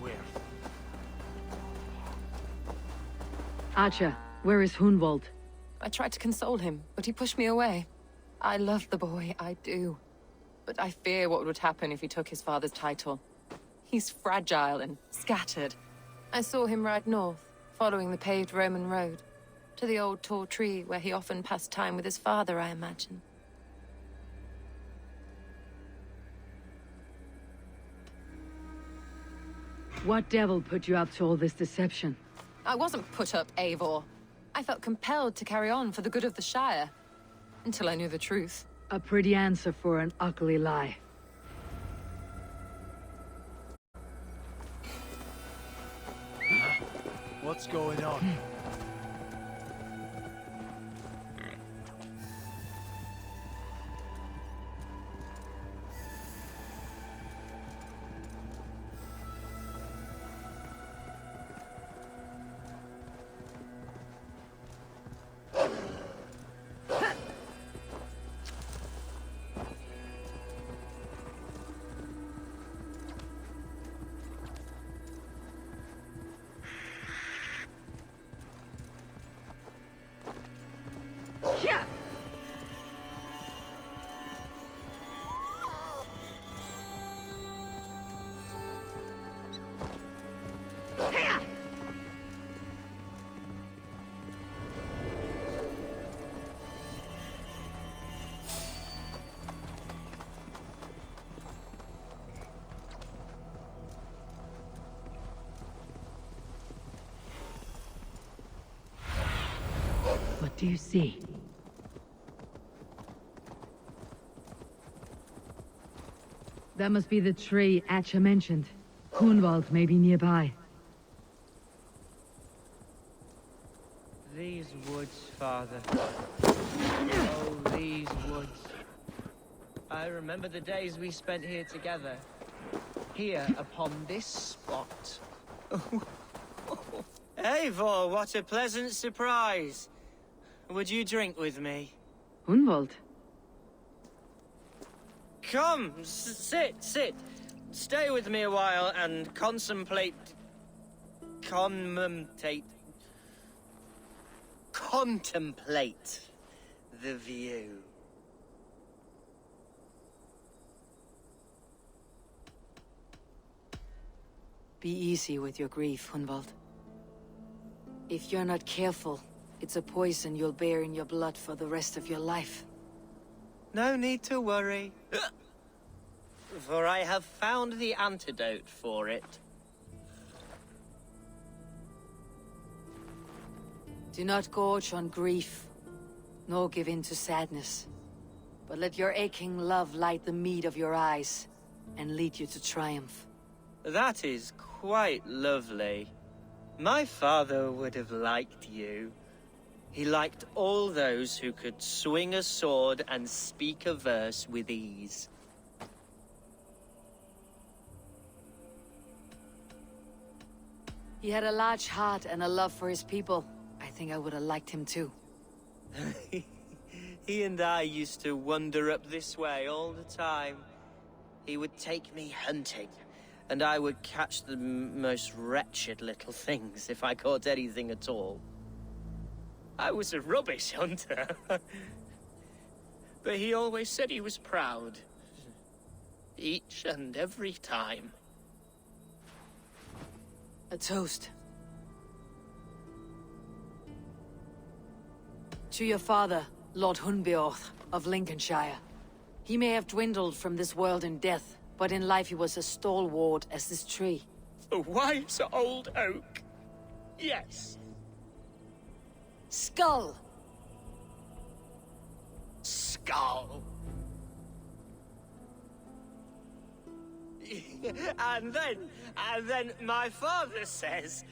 Where? Archer, where is Hunwald? I tried to console him, but he pushed me away. I love the boy, I do. But I fear what would happen if he took his father's title. He's fragile and scattered. I saw him ride north, following the paved Roman road. To the old tall tree where he often passed time with his father, I imagine. What devil put you up to all this deception? I wasn't put up, Eivor. I felt compelled to carry on for the good of the Shire. Until I knew the truth. A pretty answer for an ugly lie. What's going on? What do you see? That must be the tree Atcha mentioned. Hunwald may be nearby. These woods, Father. Oh, these woods. I remember the days we spent here together. Here, upon this spot. Eivor, what a pleasant surprise. Would you drink with me? Hunwald? Come, sit. Stay with me a while and contemplate the view. Be easy with your grief, Hunwald. If you're not careful, it's a poison you'll bear in your blood for the rest of your life. No need to worry. For I have found the antidote for it. Do not gorge on grief, nor give in to sadness. But let your aching love light the mead of your eyes, and lead you to triumph. That is quite lovely. My father would have liked you. He liked all those who could swing a sword and speak a verse with ease. He had a large heart and a love for his people. I think I would have liked him too. He and I used to wander up this way all the time. He would take me hunting, and I would catch the most wretched little things if I caught anything at all. I was a rubbish hunter. But he always said he was proud. Each and every time. A toast. To your father, Lord Hunbeorth of Lincolnshire. He may have dwindled from this world in death, but in life he was as stalwart as this tree. A wise old oak. Yes. Skull! Skull. And then my father says,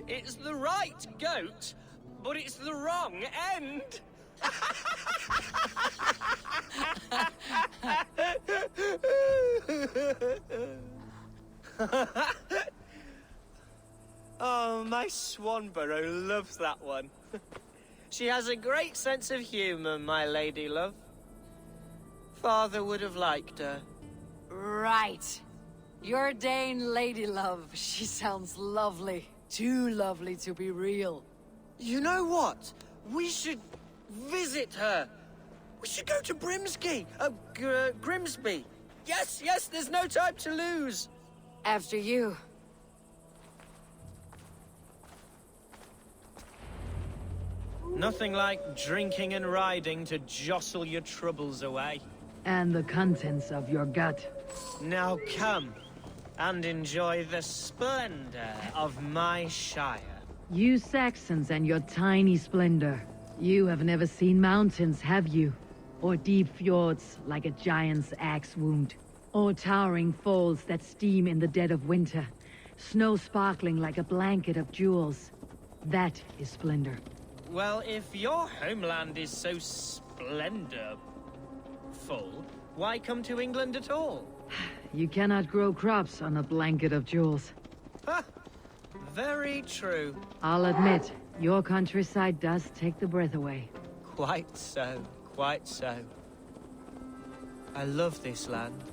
it's the right goat, but it's the wrong end. Oh, my Swanborough loves that one. She has a great sense of humor, my lady love. Father would have liked her. Right. Your Dane lady love. She sounds lovely. Too lovely to be real. You know what? We should visit her. We should go to Grimsby. Yes, yes, there's no time to lose. After you. Nothing like drinking and riding to jostle your troubles away. And the contents of your gut. Now come and enjoy the splendor of my Shire. You Saxons and your tiny splendor. You have never seen mountains, have you? Or deep fjords like a giant's axe wound. Or towering falls that steam in the dead of winter. Snow sparkling like a blanket of jewels. That is splendor. Well, if your homeland is so splendorful, why come to England at all? You cannot grow crops on a blanket of jewels. Ha! Very true. I'll admit, your countryside does take the breath away. Quite so, quite so. I love this land.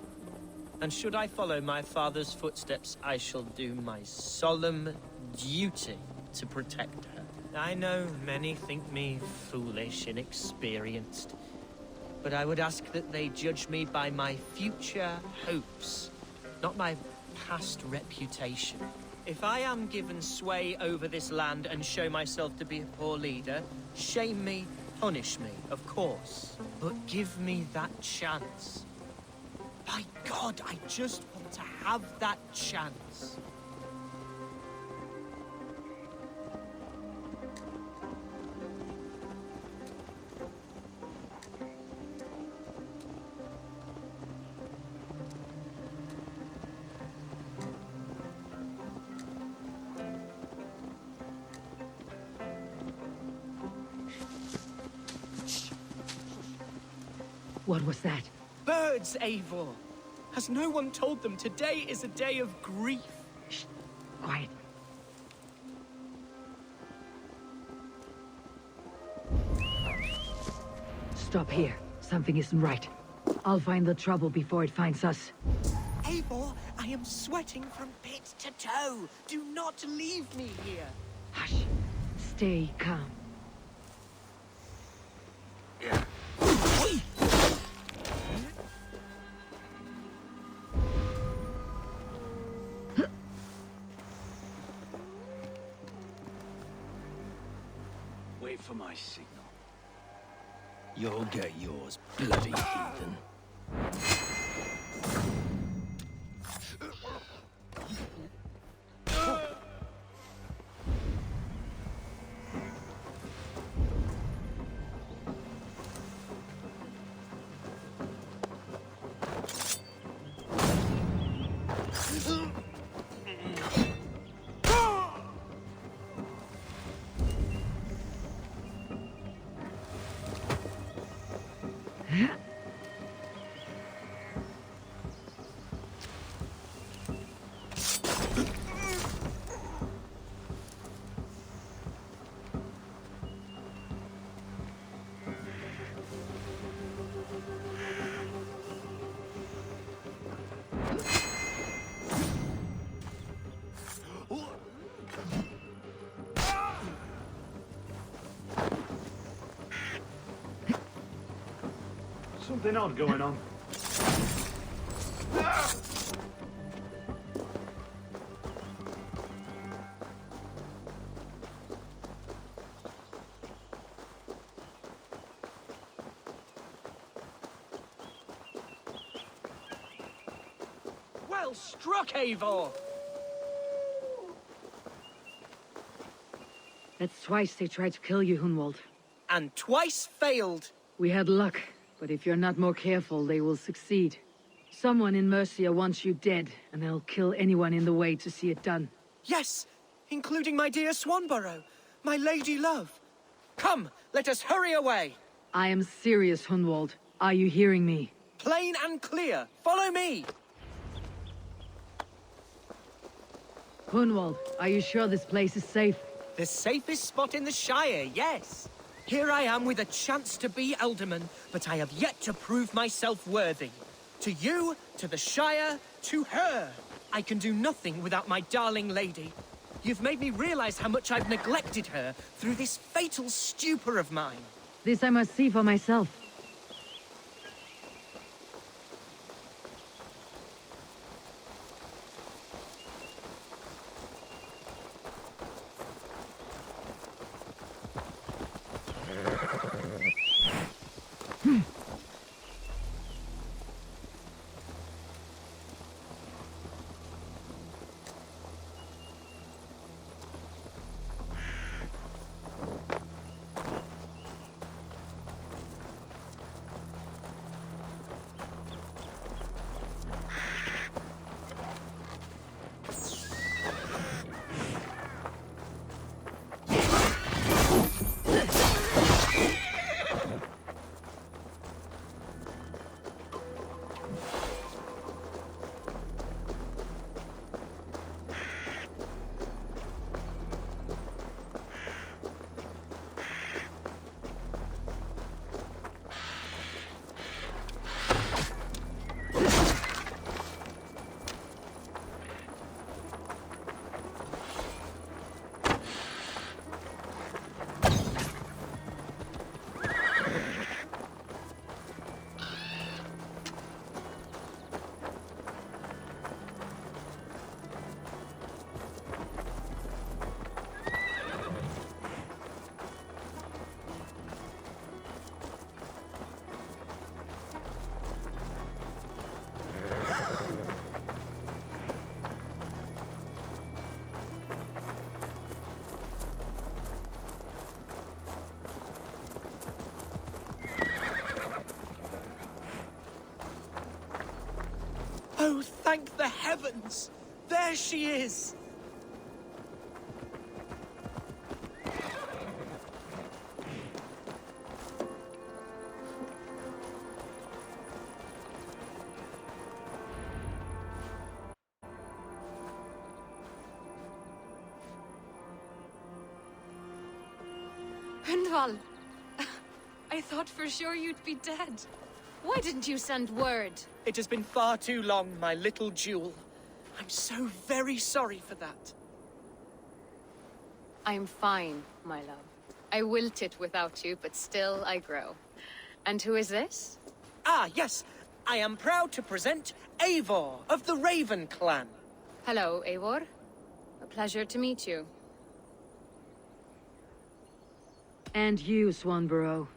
And should I follow my father's footsteps, I shall do my solemn duty to protect her. I know many think me foolish, inexperienced, but I would ask that they judge me by my future hopes, not my past reputation. If I am given sway over this land and show myself to be a poor leader, shame me, punish me, of course. But give me that chance. By God, I just want to have that chance. What was that? Birds, Eivor! Has no one told them today is a day of grief? Shh. Quiet. Stop here. Something isn't right. I'll find the trouble before it finds us. Eivor, I am sweating from pit to toe. Do not leave me here. Hush. Stay calm. Wait for my signal. You'll get yours, bloody heathen. Something odd going on. Well struck, Eivor! That's twice they tried to kill you, Hunwald. And twice failed. We had luck, but if you're not more careful, they will succeed. Someone in Mercia wants you dead, and they'll kill anyone in the way to see it done. Yes, including my dear Swanborough, my lady love. Come, let us hurry away. I am serious, Hunwald. Are you hearing me? Plain and clear. Follow me. Hunwald, are you sure this place is safe? The safest spot in the Shire, yes. Here I am with a chance to be Elderman, but I have yet to prove myself worthy. To you, to the Shire, to her. I can do nothing without my darling lady. You've made me realize how much I've neglected her through this fatal stupor of mine. This I must see for myself. Oh, thank the heavens! There she is! Hundval! I thought for sure you'd be dead. Why didn't you send word? It has been far too long, my little jewel. I'm so very sorry for that. I'm fine, my love. I wilted without you, but still I grow. And who is this? Ah, yes. I am proud to present Eivor of the Raven clan. Hello, Eivor. A pleasure to meet you. And you, Swanborough.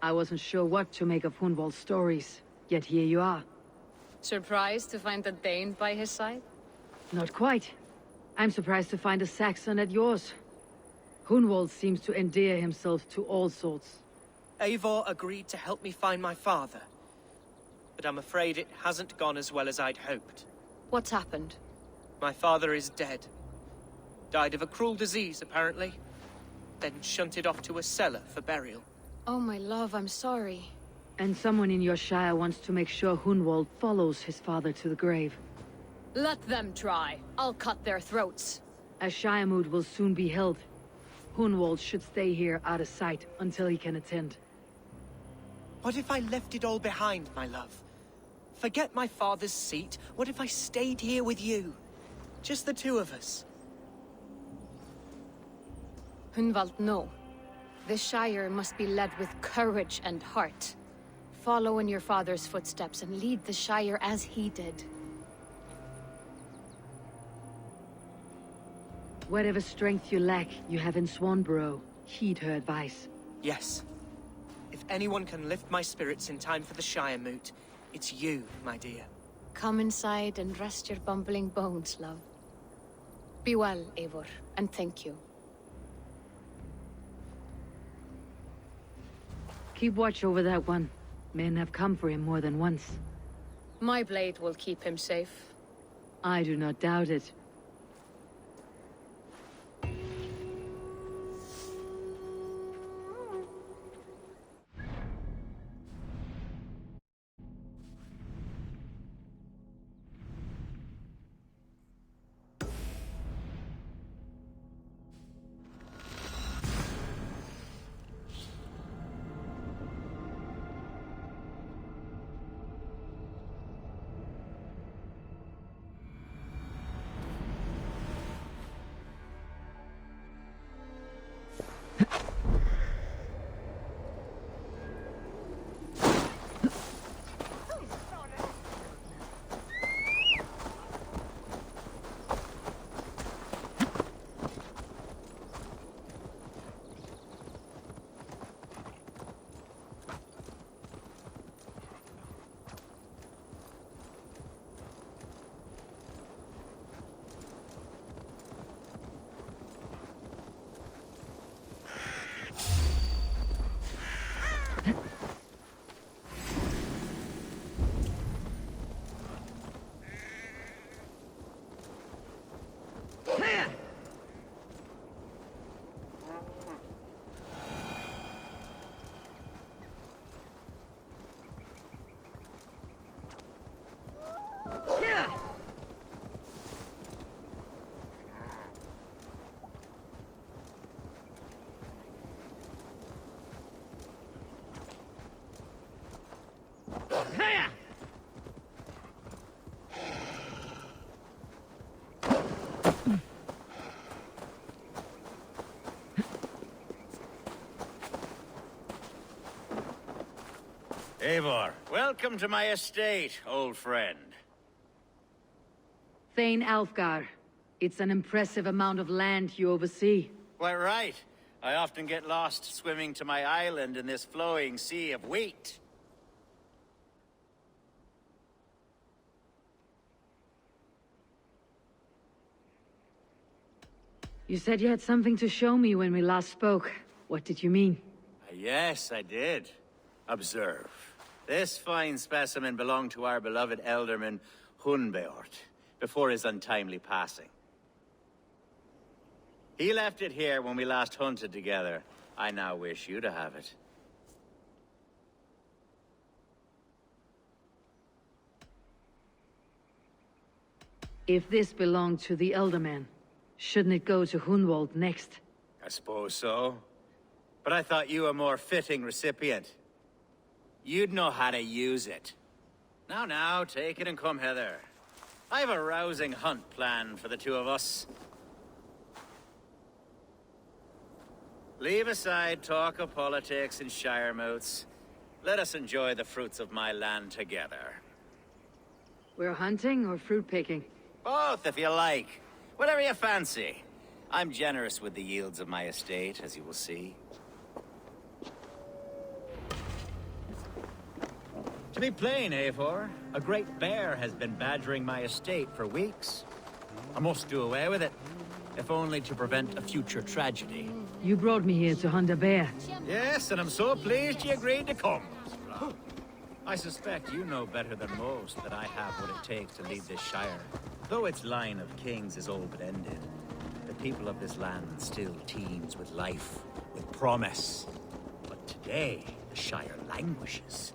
I wasn't sure what to make of Hunwald's stories, yet here you are. Surprised to find a Dane by his side? Not quite. I'm surprised to find a Saxon at yours. Hunwald seems to endear himself to all sorts. Eivor agreed to help me find my father. But I'm afraid it hasn't gone as well as I'd hoped. What's happened? My father is dead. Died of a cruel disease, apparently. Then shunted off to a cellar for burial. Oh, my love, I'm sorry. And someone in your shire wants to make sure Hunwald follows his father to the grave. Let them try. I'll cut their throats. A shire moot will soon be held. Hunwald should stay here out of sight until he can attend. What if I left it all behind, my love? Forget my father's seat. What if I stayed here with you? Just the two of us. Hunwald, no. This Shire must be led with courage and heart. Follow in your father's footsteps and lead the Shire as he did. Whatever strength you lack, you have in Swanborough. Heed her advice. Yes. If anyone can lift my spirits in time for the Shire moot, it's you, my dear. Come inside and rest your bumbling bones, love. Be well, Eivor, and thank you. Keep watch over that one. Men have come for him more than once. My blade will keep him safe. I do not doubt it. Eivor, welcome to my estate, old friend. Thane Alfgar. It's an impressive amount of land you oversee. Quite right. I often get lost swimming to my island in this flowing sea of wheat. You said you had something to show me when we last spoke. What did you mean? Yes, I did. Observe. This fine specimen belonged to our beloved elderman, Hunbeort, before his untimely passing. He left it here when we last hunted together. I now wish you to have it. If this belonged to the Elderman, shouldn't it go to Hunwald next? I suppose so. But I thought you a more fitting recipient. You'd know how to use it. Now, take it and come hither. I have a rousing hunt planned for the two of us. Leave aside talk of politics and shire moats. Let us enjoy the fruits of my land together. We're hunting or fruit picking? Both, if you like. Whatever you fancy. I'm generous with the yields of my estate, as you will see. To be plain, Eivor, a great bear has been badgering my estate for weeks. I must do away with it, if only to prevent a future tragedy. You brought me here to hunt a bear. Yes, and I'm so pleased you agreed to come. I suspect you know better than most that I have what it takes to lead this shire. Though its line of kings is all but ended, the people of this land still teems with life, with promise. But today, the shire languishes.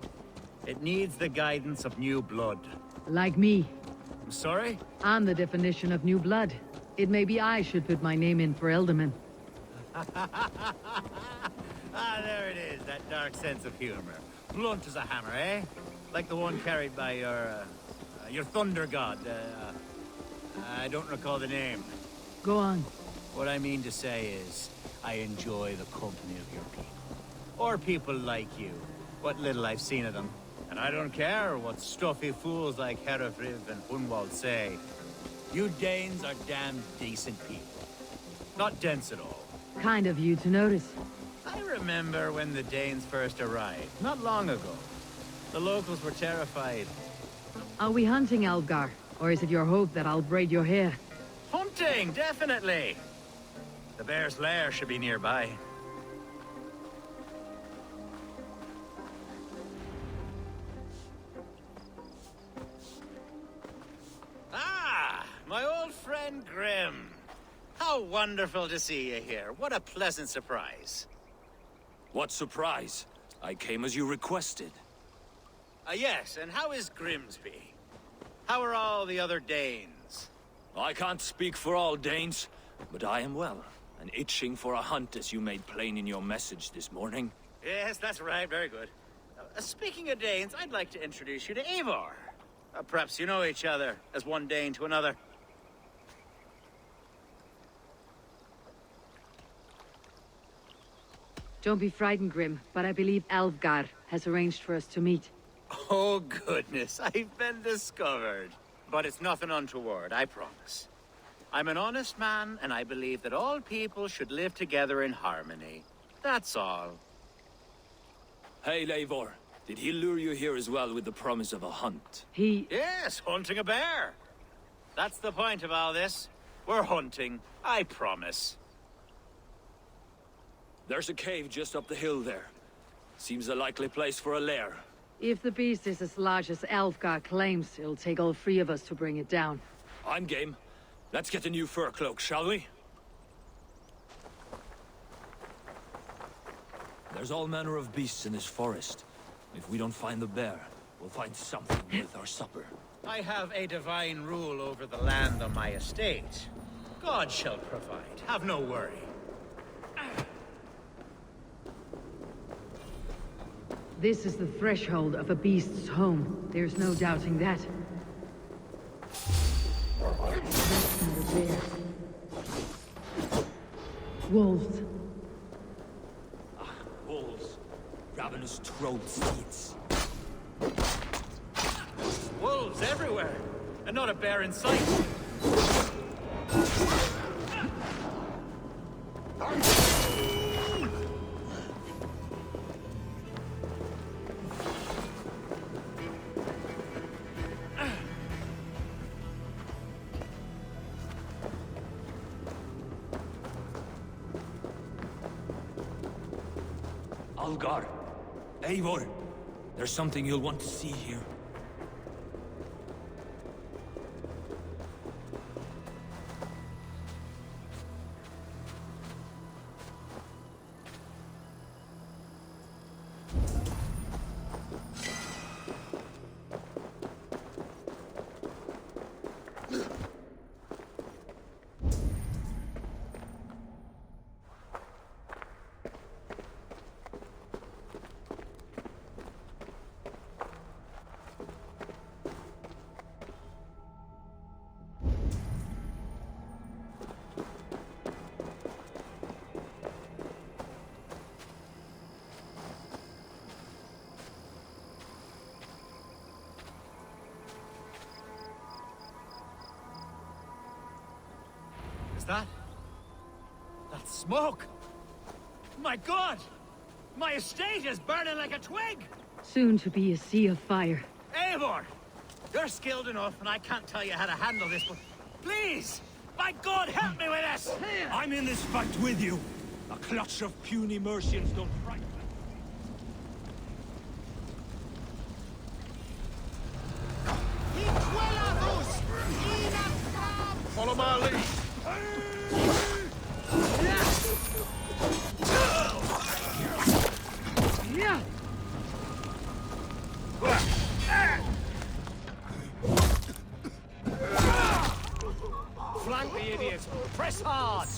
It needs the guidance of new blood. Like me. I'm sorry? I'm the definition of new blood. It may be I should put my name in for Elderman. There it is, that dark sense of humor. Blunt as a hammer, eh? Like the one carried by your thunder god. I don't recall the name. Go on. What I mean to say is, I enjoy the company of your people. Or people like you. What little I've seen of them. And I don't care what stuffy fools like Herefriv and Hunwald say. You Danes are damn decent people. Not dense at all. Kind of you to notice. I remember when the Danes first arrived, not long ago. The locals were terrified. Are we hunting Alfgar? Or is it your hope that I'll braid your hair? Hunting, definitely! The bear's lair should be nearby. Ah, my old friend Grim. How wonderful to see you here. What a pleasant surprise. What surprise? I came as you requested. Yes, and how is Grimsby? How are all the other Danes? I can't speak for all Danes, but I am well, and itching for a hunt as you made plain in your message this morning. Yes, that's right. Very good. Speaking of Danes, I'd like to introduce you to Eivor. Perhaps you know each other, as one Dane to another. Don't be frightened, Grim, but I believe Alfgar has arranged for us to meet. Oh, goodness, I've been discovered. But it's nothing untoward, I promise. I'm an honest man, and I believe that all people should live together in harmony. That's all. Hey, Eivor. Did he lure you here as well with the promise of a hunt? Yes, hunting a bear. That's the point of all this. We're hunting, I promise. There's a cave just up the hill there. Seems a likely place for a lair. If the beast is as large as Alfgar claims, it'll take all three of us to bring it down. I'm game. Let's get a new fur cloak, shall we? There's all manner of beasts in this forest. If we don't find the bear, we'll find something worth our supper. I have a divine rule over the land on my estate. God shall provide. Have no worry. This is the threshold of a beast's home. There's no doubting that. That's not a bear. Wolves. Wolves. Ravenous throat seeds. Wolves everywhere, and not a bear in sight. Algar. Eivor. There's something you'll want to see here. Is that? That's smoke! My God! My estate is burning like a twig! Soon to be a sea of fire. Eivor! You're skilled enough, and I can't tell you how to handle this, but please! My God, help me with this! I'm in this fight with you. A clutch of puny Mercians don't frighten me. Follow my lead. Yeah. Flank the idiots! Press hard!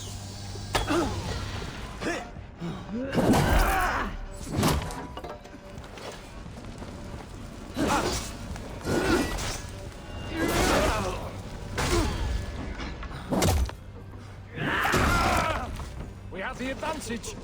We have the advantage!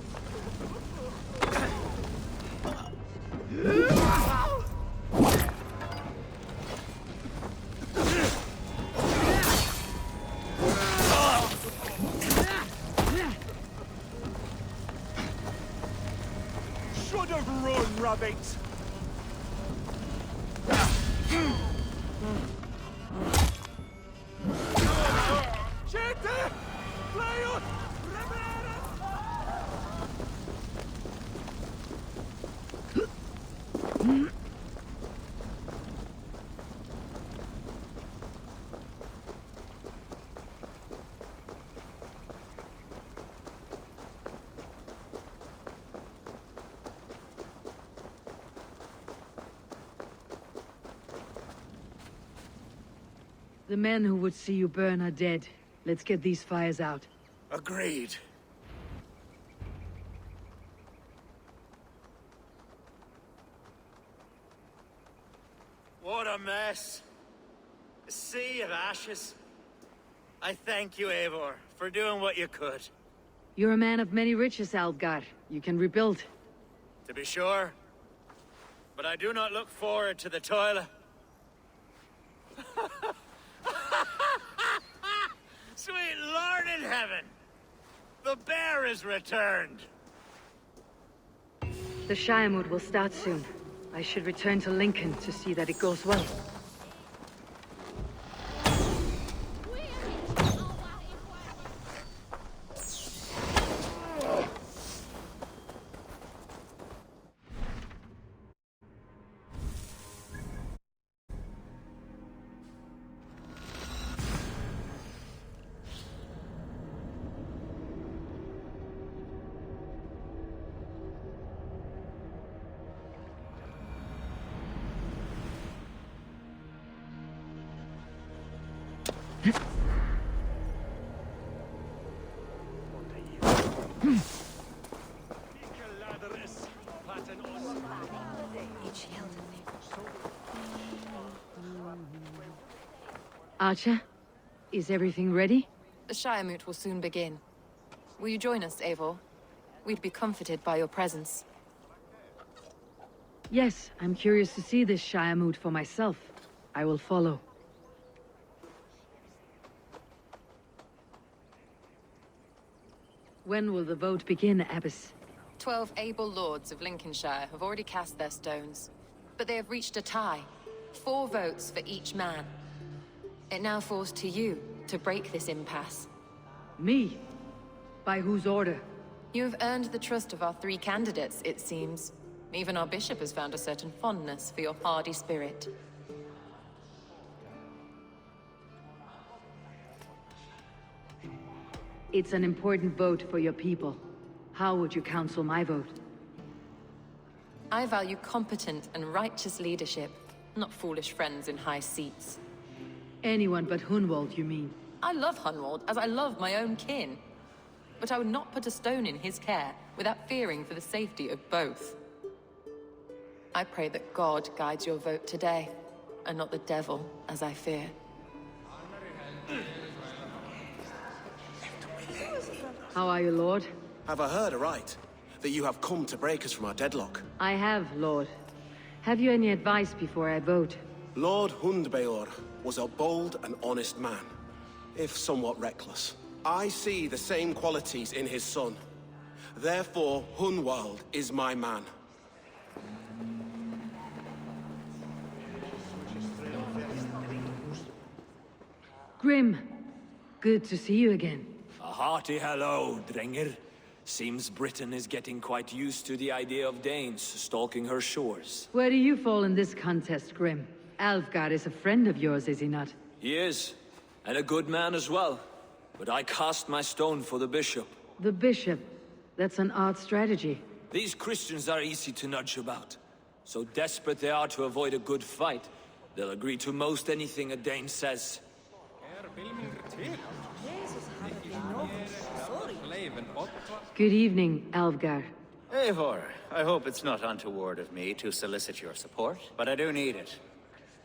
Should have run, rabbit! The men who would see you burn are dead. Let's get these fires out. Agreed. What a mess. A sea of ashes. I thank you, Eivor, for doing what you could. You're a man of many riches, Algar. You can rebuild. To be sure. But I do not look forward to the toil. Sweet Lord in heaven! The bear is returned! The Shiremood will start soon. I should return to Lincoln to see that it goes well. Archer, is everything ready? The Shire Moot will soon begin. Will you join us, Eivor? We'd be comforted by your presence. Yes, I'm curious to see this Shire Moot for myself. I will follow. When will the vote begin, Abbess? 12 able lords of Lincolnshire have already cast their stones, but they have reached a tie. 4 votes for each man. It now falls to you to break this impasse. Me? By whose order? You have earned the trust of our 3 candidates, it seems. Even our bishop has found a certain fondness for your hardy spirit. It's an important vote for your people. How would you counsel my vote? I value competent and righteous leadership, not foolish friends in high seats. Anyone but Hunwald, you mean? I love Hunwald as I love my own kin. But I would not put a stone in his care without fearing for the safety of both. I pray that God guides your vote today, and not the devil, as I fear. How are you, Lord? Have I heard aright? That you have come to break us from our deadlock? I have, Lord. Have you any advice before I vote? Lord Hundbeor was a bold and honest man, if somewhat reckless. I see the same qualities in his son. Therefore, Hunwald is my man. Grim, good to see you again. A hearty hello, Drenger. Seems Britain is getting quite used to the idea of Danes stalking her shores. Where do you fall in this contest, Grim? Alfgar is a friend of yours, is he not? He is, and a good man as well. But I cast my stone for the bishop. The bishop? That's an odd strategy. These Christians are easy to nudge about. So desperate they are to avoid a good fight, they'll agree to most anything a Dane says. Good evening, Alfgar. Eivor, I hope it's not untoward of me to solicit your support, but I do need it.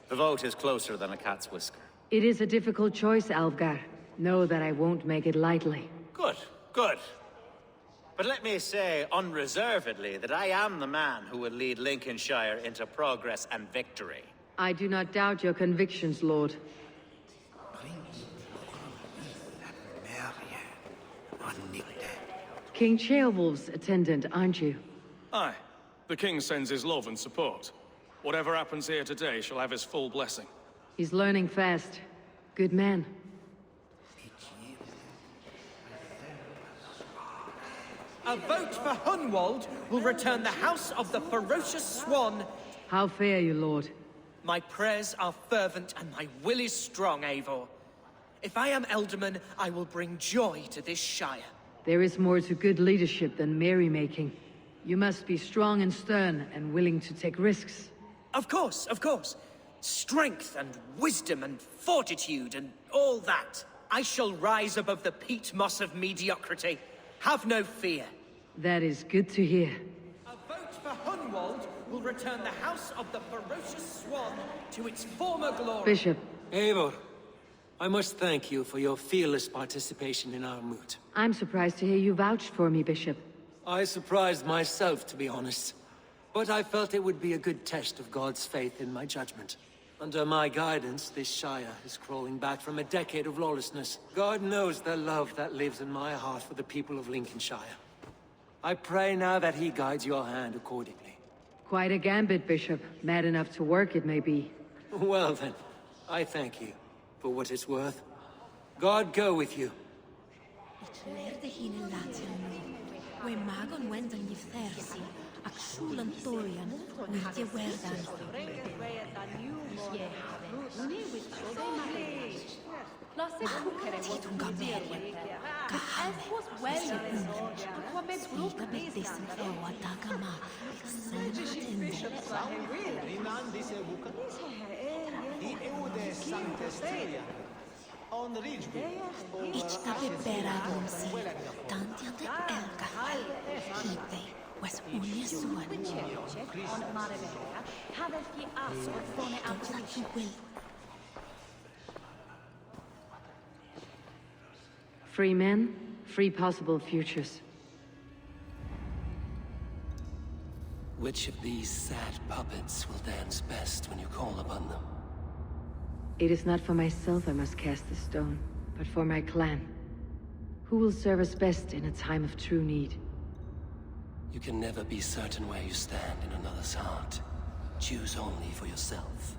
The vote is closer than a cat's whisker. It is a difficult choice, Alfgar. Know that I won't make it lightly. Good, good. But let me say unreservedly that I am the man who will lead Lincolnshire into progress and victory. I do not doubt your convictions, Lord. King Ceolwulf's attendant, aren't you? Aye. The king sends his love and support. Whatever happens here today shall have his full blessing. He's learning fast. Good man. A vote for Hunwald will return the House of the Ferocious Swan. How fare you, Lord? My prayers are fervent and my will is strong, Eivor. If I am Elderman, I will bring joy to this shire. There is more to good leadership than merrymaking. You must be strong and stern and willing to take risks. Of course, of course. Strength and wisdom and fortitude and all that. I shall rise above the peat moss of mediocrity. Have no fear. That is good to hear. A vote for Hunwald will return the House of the Ferocious Swan to its former glory. Bishop, Eivor, I must thank you for your fearless participation in our moot. I'm surprised to hear you vouched for me, Bishop. I surprised myself, to be honest. But I felt it would be a good test of God's faith in my judgment. Under my guidance, this Shire is crawling back from a decade of lawlessness. God knows the love that lives in my heart for the people of Lincolnshire. I pray now that he guides your hand accordingly. Quite a gambit, Bishop. Mad enough to work, it may be. Well then, I thank you, for what it's worth. God go with you. Free men, free possible futures. Which of these sad puppets will dance best when you call upon them? It is not for myself I must cast the stone, but for my clan. Who will serve us best in a time of true need? You can never be certain where you stand in another's heart. Choose only for yourself.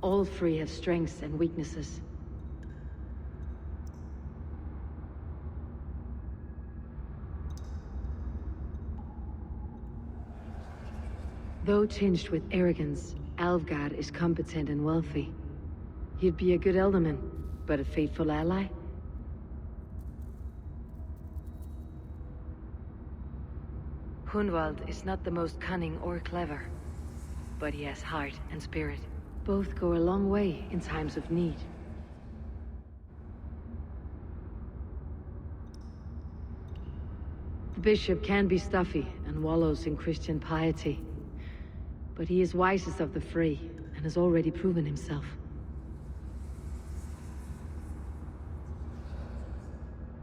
All three have strengths and weaknesses. Though tinged with arrogance, Alvgard is competent and wealthy. He'd be a good elderman, but a faithful ally? Hunwald is not the most cunning or clever, but he has heart and spirit. Both go a long way in times of need. The bishop can be stuffy and wallows in Christian piety, but he is wisest of the three and has already proven himself.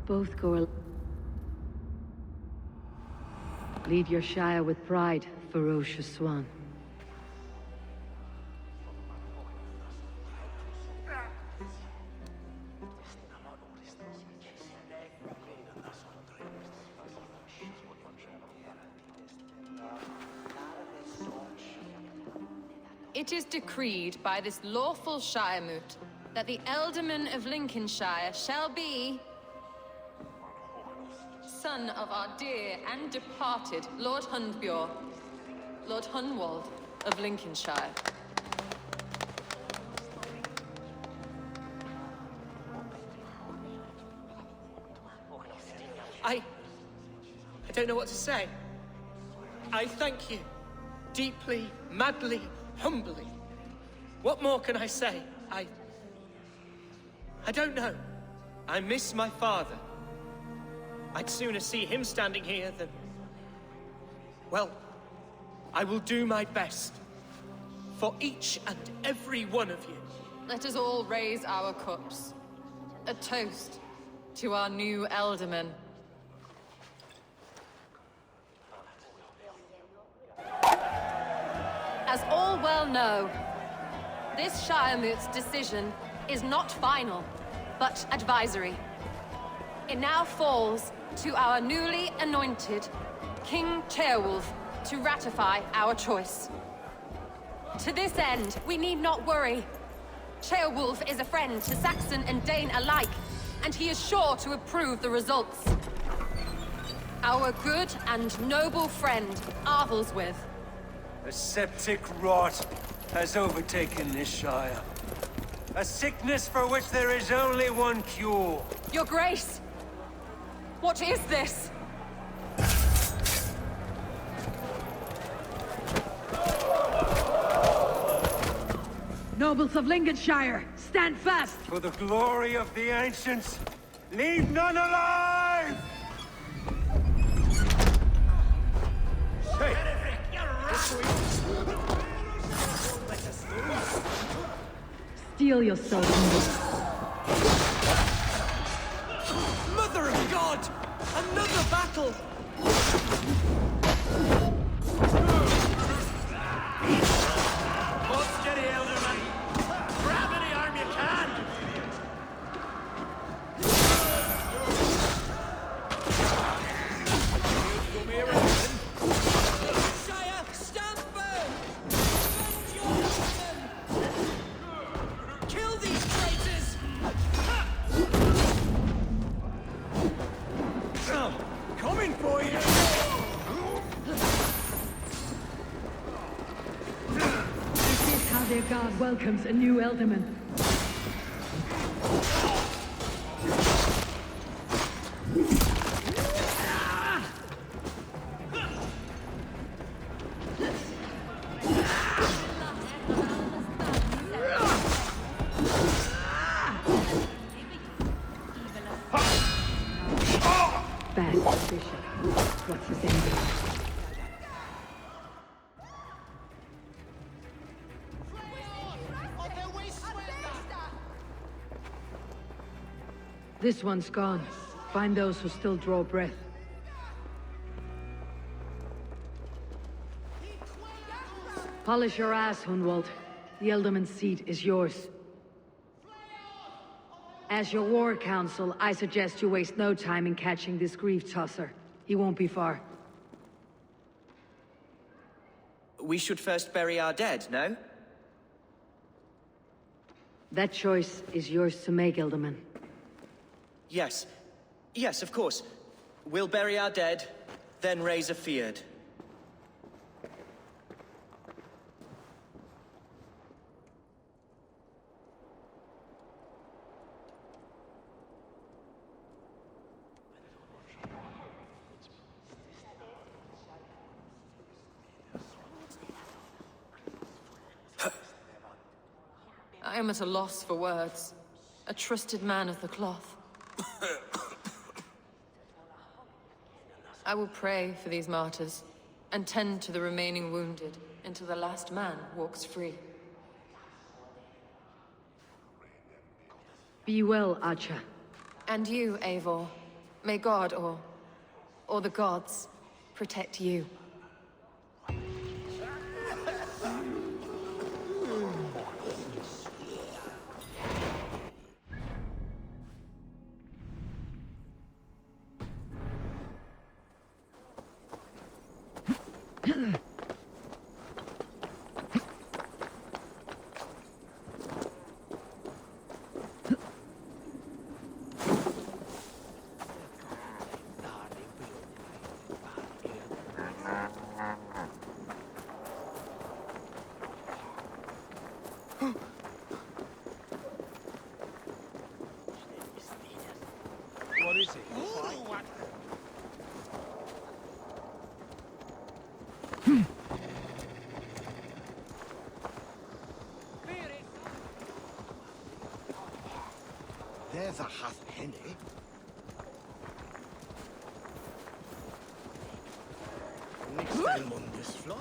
Both go Lead your Shire with pride, ferocious swan. It is decreed by this lawful Shiremoot that the Ealdorman of Lincolnshire shall be son of our dear and departed Lord Hundbjorn, Lord Hunwald of Lincolnshire. I don't know what to say. I thank you. Deeply, madly, humbly. What more can I say? I don't know. I miss my father. I'd sooner see him standing here than... Well, I will do my best. For each and every one of you. Let us all raise our cups. A toast to our new Ealdorman. As all well know, this Shiremoot's decision is not final, but advisory. It now falls to our newly anointed King Ceolwulf to ratify our choice. To this end, we need not worry. Ceolwulf is a friend to Saxon and Dane alike, and he is sure to approve the results. Our good and noble friend, Arthelswith. A septic rot has overtaken this Shire. A sickness for which there is only one cure. Your Grace! What is this? Nobles of Lincolnshire, stand fast! For the glory of the ancients, leave none alive! Steel yourself from this. Mother of God! Another battle! Hold steady, Elderman. Grab any arm you can. Shire, stand firm! Kill these traitors! Coming for you. This is how their god welcomes a new Ealdorman. Fast, Bishop. What's his ending? This one's gone. Find those who still draw breath. Polish your ass, Hunwald. The Ealdorman's seat is yours. As your war council, I suggest you waste no time in catching this grief tosser. He won't be far. We should first bury our dead, no? That choice is yours to make, Ealdorman. Yes. Yes, of course. We'll bury our dead, then raise a feard. I am at a loss for words. A trusted man of the cloth. I will pray for these martyrs, and tend to the remaining wounded, until the last man walks free. Be well, Archer. And you, Eivor. May God, or the gods, protect you. What is it? There's a halfpenny. Next time on this floor.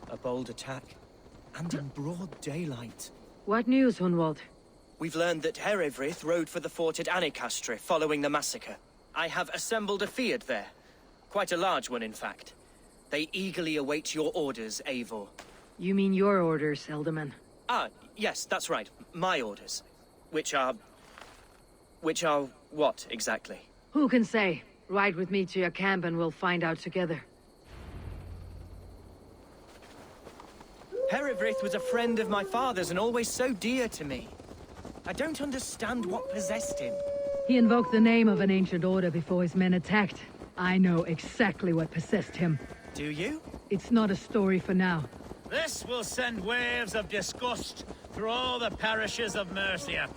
A bold attack, and in broad daylight. What news, Hunwald? We've learned that Herewrith rode for the fort at Annikastre following the massacre. I have assembled a feard there. Quite a large one, in fact. They eagerly await your orders, Eivor. You mean your orders, Ealdorman? Ah, yes, that's right. My orders. Which are what, exactly? Who can say? Ride with me to your camp and we'll find out together. Herewrith was a friend of my father's and always so dear to me. I don't understand what possessed him. He invoked the name of an ancient order before his men attacked. I know exactly what possessed him. Do you? It's not a story for now. This will send waves of disgust through all the parishes of Mercia.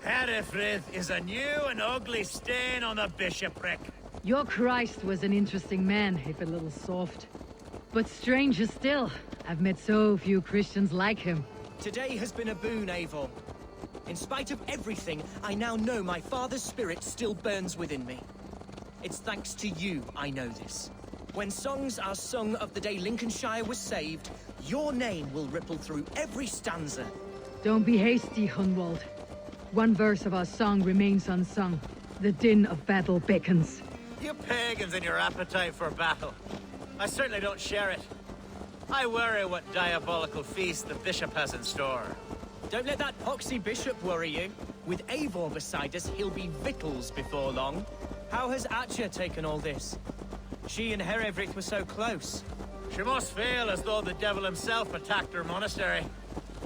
Herefrith is a new and ugly stain on the bishopric. Your Christ was an interesting man, if a little soft. But stranger still, I've met so few Christians like him. Today has been a boon, Eivor. In spite of everything, I now know my father's spirit still burns within me. It's thanks to you I know this. When songs are sung of the day Lincolnshire was saved, your name will ripple through every stanza. Don't be hasty, Hunwald. One verse of our song remains unsung. The din of battle beckons. You pagans and your appetite for battle. I certainly don't share it. I worry what diabolical feast the bishop has in store. Don't let that poxy bishop worry you. With Eivor beside us, he'll be victuals before long. How has Atcha taken all this? She and Herewrith were so close. She must feel as though the devil himself attacked her monastery.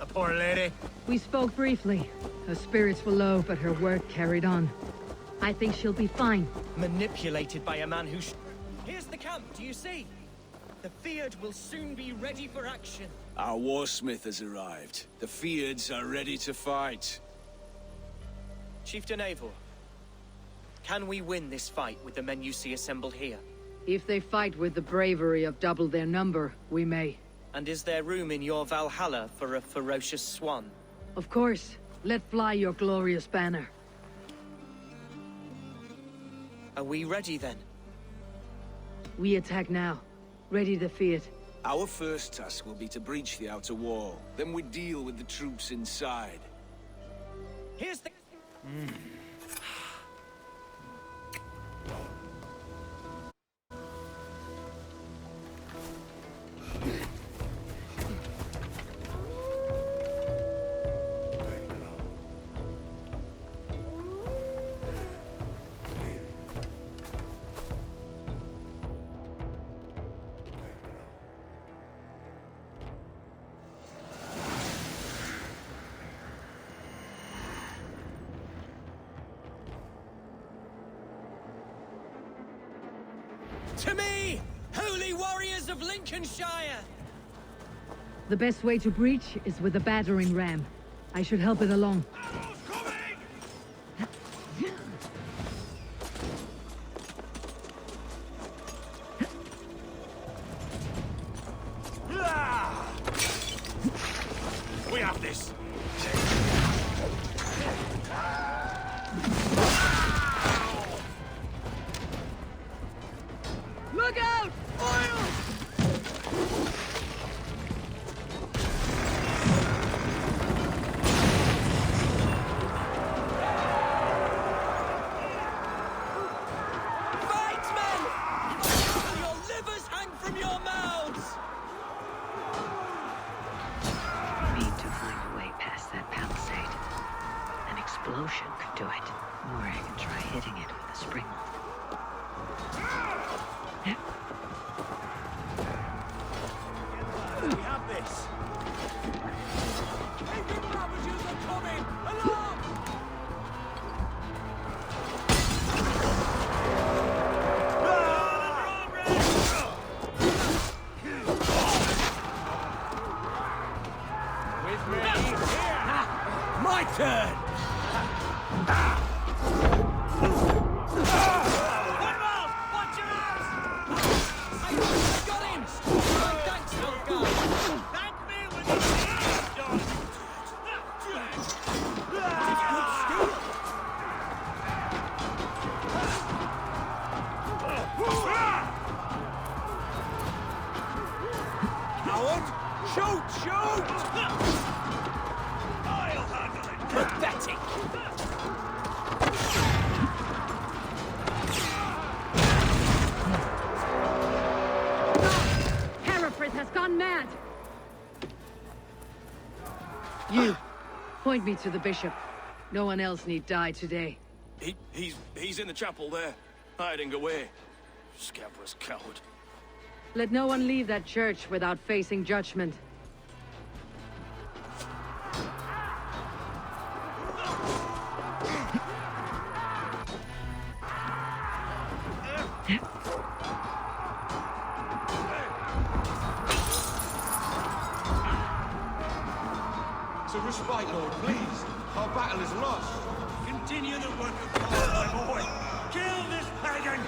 The poor lady. We spoke briefly. Her spirits were low, but her work carried on. I think she'll be fine. Manipulated by a man who Here's the camp, do you see? The Feard will soon be ready for action. Our warsmith has arrived. The Feards are ready to fight. Chieftain Eivor, can we win this fight with the men you see assembled here? If they fight with the bravery of double their number, we may. And is there room in your Valhalla for a ferocious swan? Of course. Let fly your glorious banner. Are we ready then? We attack now. Ready to fight. Our first task will be to breach the outer wall. Then we deal with the troops inside. Here's the... To me, holy warriors of Lincolnshire! The best way to breach is with a battering ram. I should help it along. We have this! Look out! Oil! Fight, men! Your livers hang from your mouths! Need to find a way past that palisade. An explosion could do it. Or I can try hitting it with a spring. We have this! Pagan ravages are coming! Alarm! With me. My turn! Watch your ass! I got him! Thanks, little guy! Thank me when you see it done! Coward! Shoot! Shoot! I'll handle it! Pathetic! Hereford has gone mad! You, point me to the bishop. No one else need die today. He's in the chapel there, hiding away. Scabrous coward. Let no one leave that church without facing judgment. To respite, Lord, please. Our battle is lost. Continue the work of God, my boy. Kill this pagan!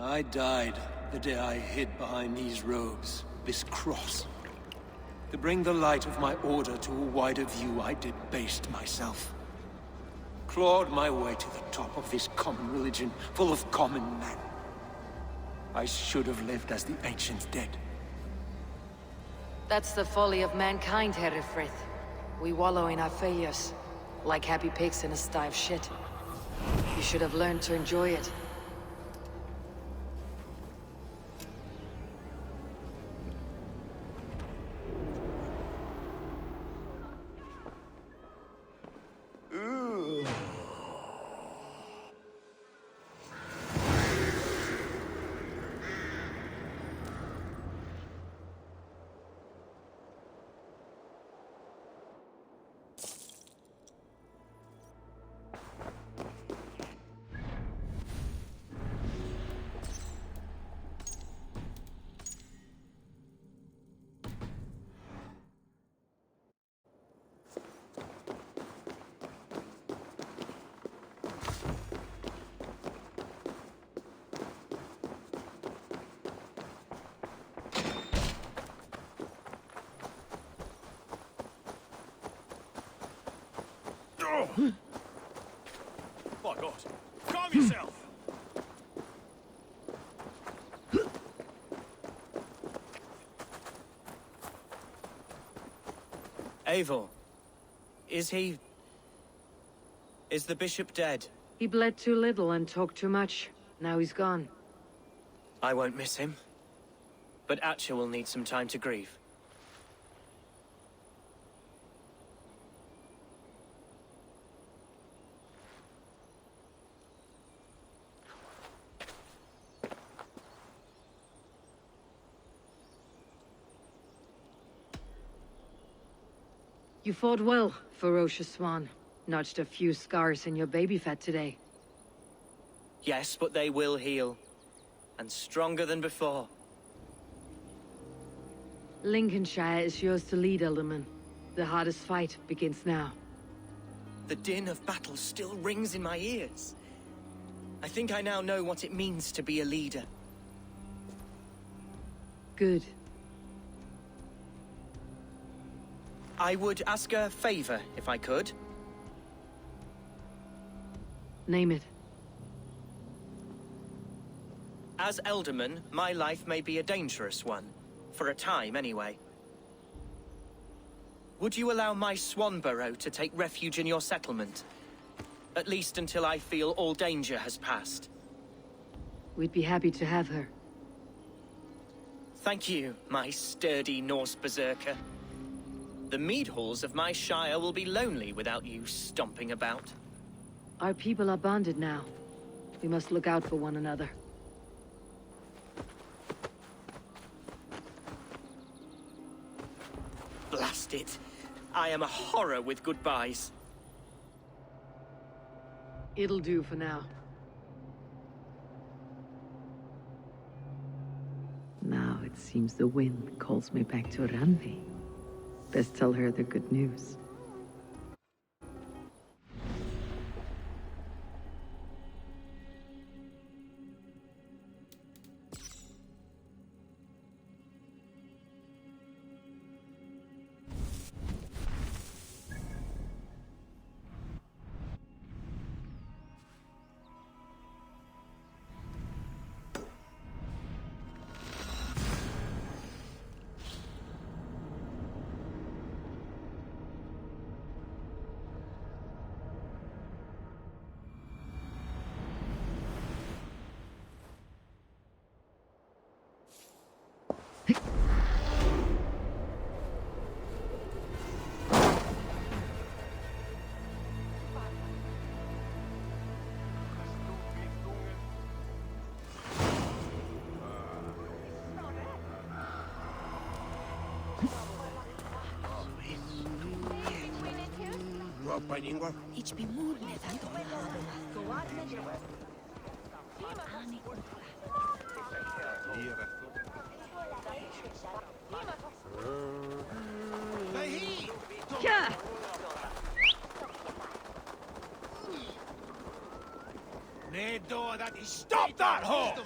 I died the day I hid behind these robes, this cross. To bring the light of my order to a wider view, I debased myself. Clawed my way to the top of this common religion, full of common men. I should have lived as the ancients did. That's the folly of mankind, Herefrith. We wallow in our failures, like happy pigs in a sty of shit. You should have learned to enjoy it. By God, calm yourself! Eivor, is he... Is the bishop dead? He bled too little and talked too much. Now he's gone. I won't miss him. But Atcha will need some time to grieve. You fought well, ferocious swan. Notched a few scars in your baby fat today. Yes, but they will heal. And stronger than before. Lincolnshire is yours to lead, Elderman. The hardest fight begins now. The din of battle still rings in my ears. I think I now know what it means to be a leader. Good. I would ask a favor, if I could. Name it. As Elderman, my life may be a dangerous one. For a time, anyway. Would you allow my swan burrow to take refuge in your settlement? At least until I feel all danger has passed. We'd be happy to have her. Thank you, my sturdy Norse berserker. The mead halls of my shire will be lonely without you stomping about. Our people are bonded now. We must look out for one another. Blast it. I am a horror with goodbyes. It'll do for now. Now it seems the wind calls me back to Randvi. Best tell her the good news. Stop that horse!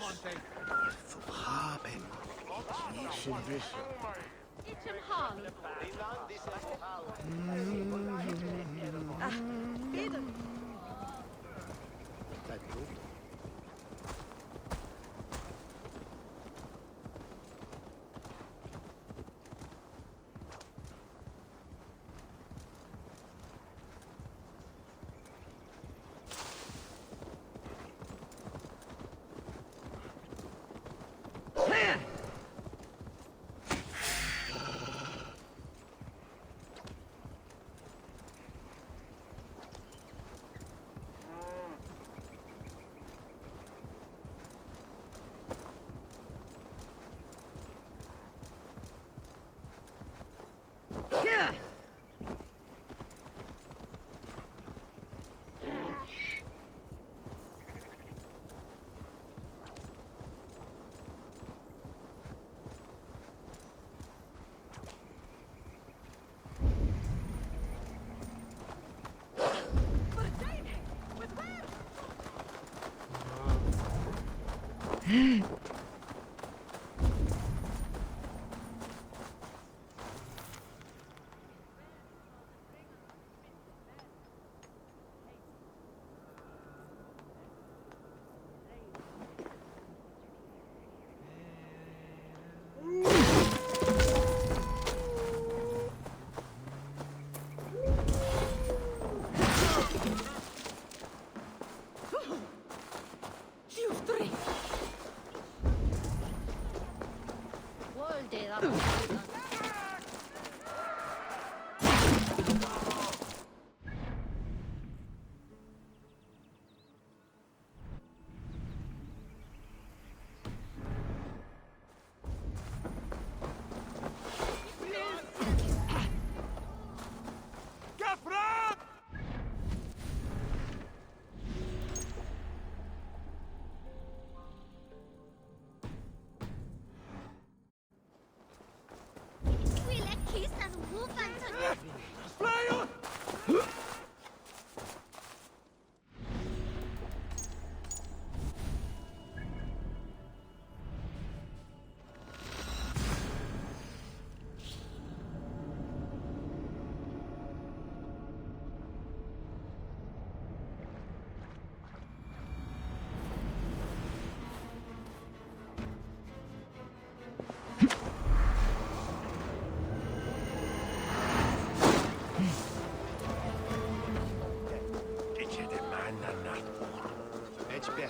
better.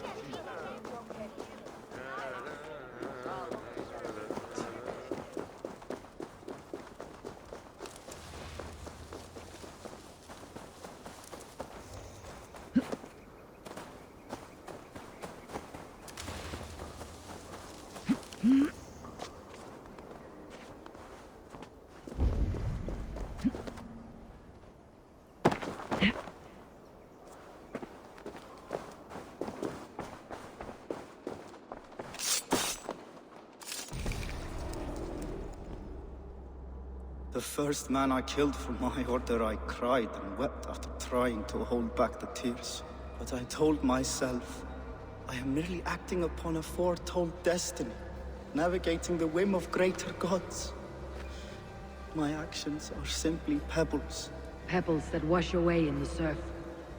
The first man I killed for my order, I cried and wept after trying to hold back the tears. But I told myself, I am merely acting upon a foretold destiny, navigating the whim of greater gods. My actions are simply pebbles. Pebbles that wash away in the surf,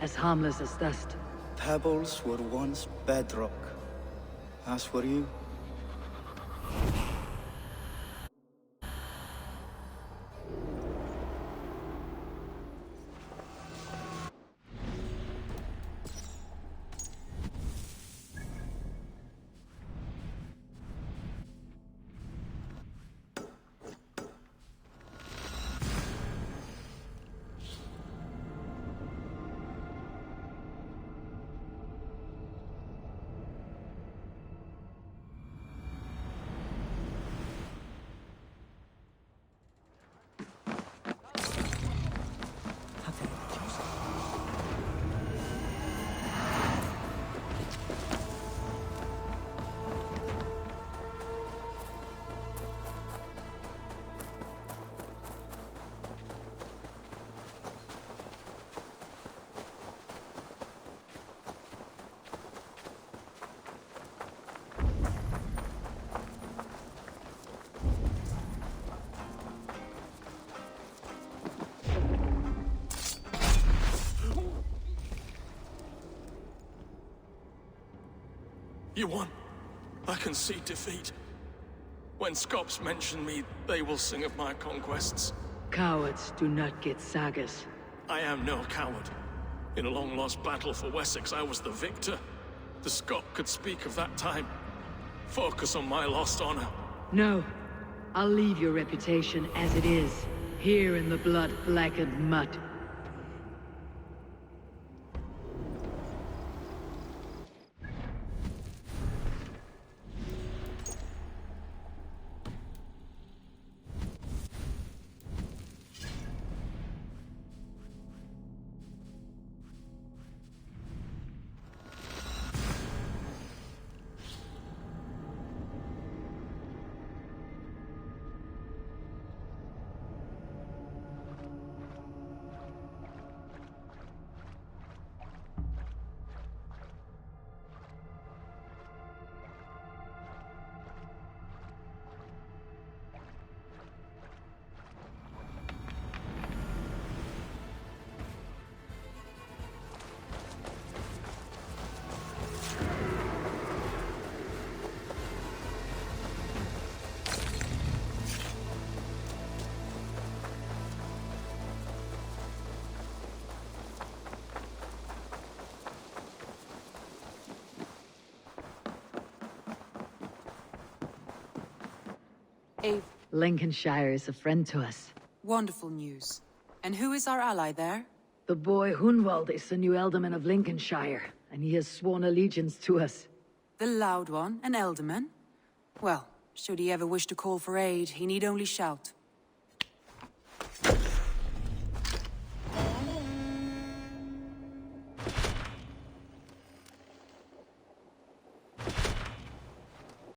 as harmless as dust. Pebbles were once bedrock, as were you. You won. I can see defeat. When Scops mention me, they will sing of my conquests. Cowards do not get sagas. I am no coward. In a long-lost battle for Wessex, I was the victor. The Scot could speak of that time. Focus on my lost honor. No. I'll leave your reputation as it is, here in the blood-blackened mud. Lincolnshire is a friend to us. Wonderful news. And who is our ally there? The boy Hunwald is the new alderman of Lincolnshire, and he has sworn allegiance to us. The loud one, an alderman? Well, should he ever wish to call for aid, he need only shout.